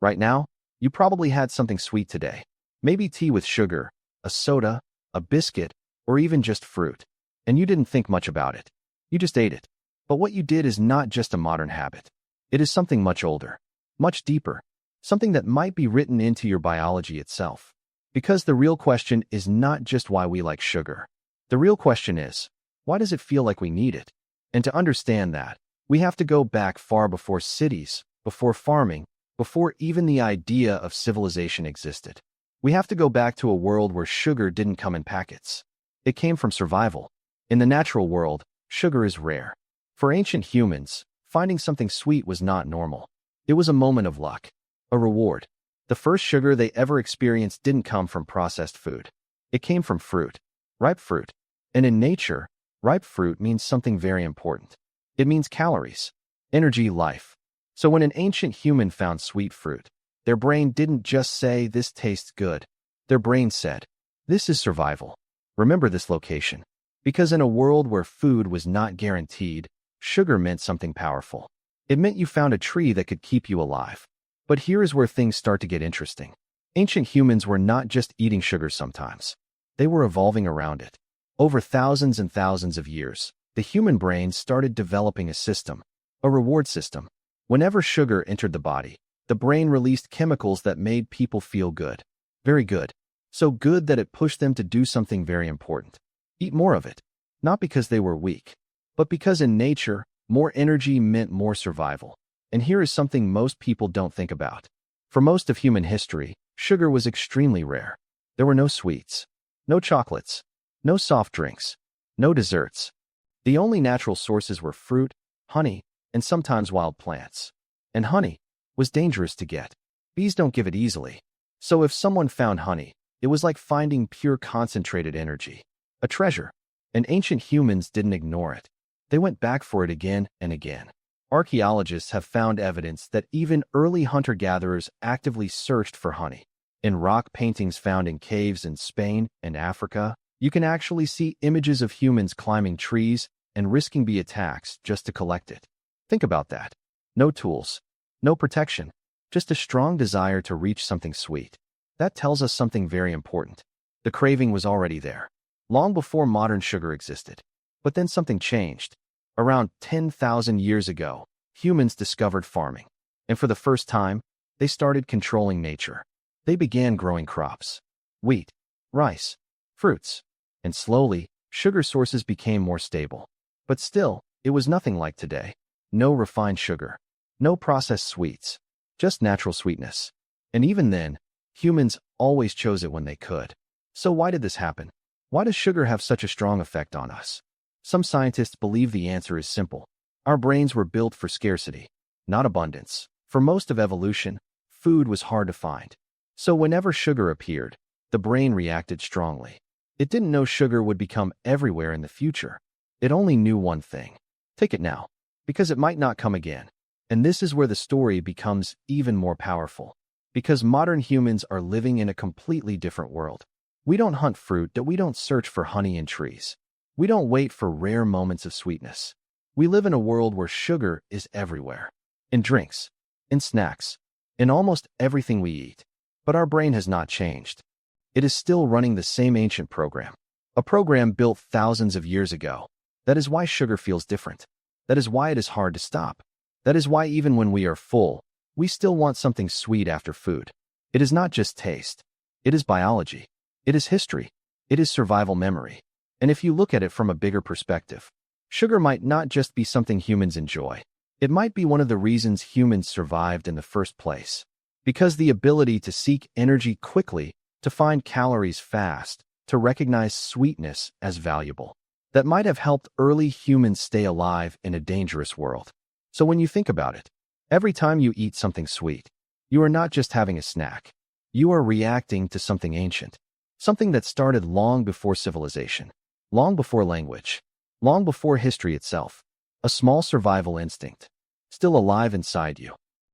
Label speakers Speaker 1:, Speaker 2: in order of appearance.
Speaker 1: Right now, you probably had something sweet today. Maybe tea with sugar, a soda, a biscuit, or even just fruit. And you didn't think much about it. You just ate it. But what you did is not just a modern habit. It is something much older, much deeper, something that might be written into your biology itself. Because the real question is not just why we like sugar. The real question is, why does it feel like we need it? And to understand that, we have to go back far before cities, before farming, before even the idea of civilization existed. We have to go back to a world where sugar didn't come in packets. It came from survival. In the natural world, sugar is rare. For ancient humans, finding something sweet was not normal. It was a moment of luck, a reward. The first sugar they ever experienced didn't come from processed food. It came from fruit, ripe fruit. And in nature, ripe fruit means something very important. It means calories, energy, life. So when an ancient human found sweet fruit, their brain didn't just say, "This tastes good." Their brain said, "This is survival. Remember this location." Because in a world where food was not guaranteed, sugar meant something powerful. It meant you found a tree that could keep you alive. But here is where things start to get interesting. Ancient humans were not just eating sugar sometimes. They were evolving around it. Over thousands and thousands of years, the human brain started developing a system, a reward system. Whenever sugar entered the body, the brain released chemicals that made people feel good. Very good. So good that it pushed them to do something very important. Eat more of it. Not because they were weak, but because in nature, more energy meant more survival. And here is something most people don't think about. For most of human history, sugar was extremely rare. There were no sweets, no chocolates, no soft drinks, no desserts. The only natural sources were fruit, honey, and sometimes wild plants. And honey was dangerous to get. Bees don't give it easily. So if someone found honey, it was like finding pure concentrated energy, a treasure. And ancient humans didn't ignore it. They went back for it again and again. Archaeologists have found evidence that even early hunter-gatherers actively searched for honey. In rock paintings found in caves in Spain and Africa, you can actually see images of humans climbing trees and risking bee attacks just to collect it. Think about that. No tools, no protection, just a strong desire to reach something sweet. That tells us something very important. The craving was already there, long before modern sugar existed. But then something changed. Around 10,000 years ago, humans discovered farming. And for the first time, they started controlling nature. They began growing crops, wheat, rice, fruits, and slowly, sugar sources became more stable. But still, it was nothing like today. No refined sugar, no processed sweets, just natural sweetness. And even then, humans always chose it when they could. So why did this happen? Why does sugar have such a strong effect on us? Some scientists believe the answer is simple. Our brains were built for scarcity, not abundance. For most of evolution, food was hard to find. So whenever sugar appeared, the brain reacted strongly. It didn't know sugar would become everywhere in the future. It only knew one thing. Take it now, because it might not come again. And this is where the story becomes even more powerful. Because modern humans are living in a completely different world. We don't hunt fruit, that we don't search for honey in trees. We don't wait for rare moments of sweetness. We live in a world where sugar is everywhere. In drinks, in snacks, in almost everything we eat. But our brain has not changed. It is still running the same ancient program. A program built thousands of years ago. That is why sugar feels different. That is why it is hard to stop. That is why even when we are full, we still want something sweet after food. It is not just taste. It is biology. It is history. It is survival memory. And if you look at it from a bigger perspective, sugar might not just be something humans enjoy. It might be one of the reasons humans survived in the first place. Because the ability to seek energy quickly, to find calories fast, to recognize sweetness as valuable, that might have helped early humans stay alive in a dangerous world. So when you think about it, every time you eat something sweet, you are not just having a snack. You are reacting to something ancient, something that started long before civilization. Long before language, long before history itself, a small survival instinct, still alive inside you.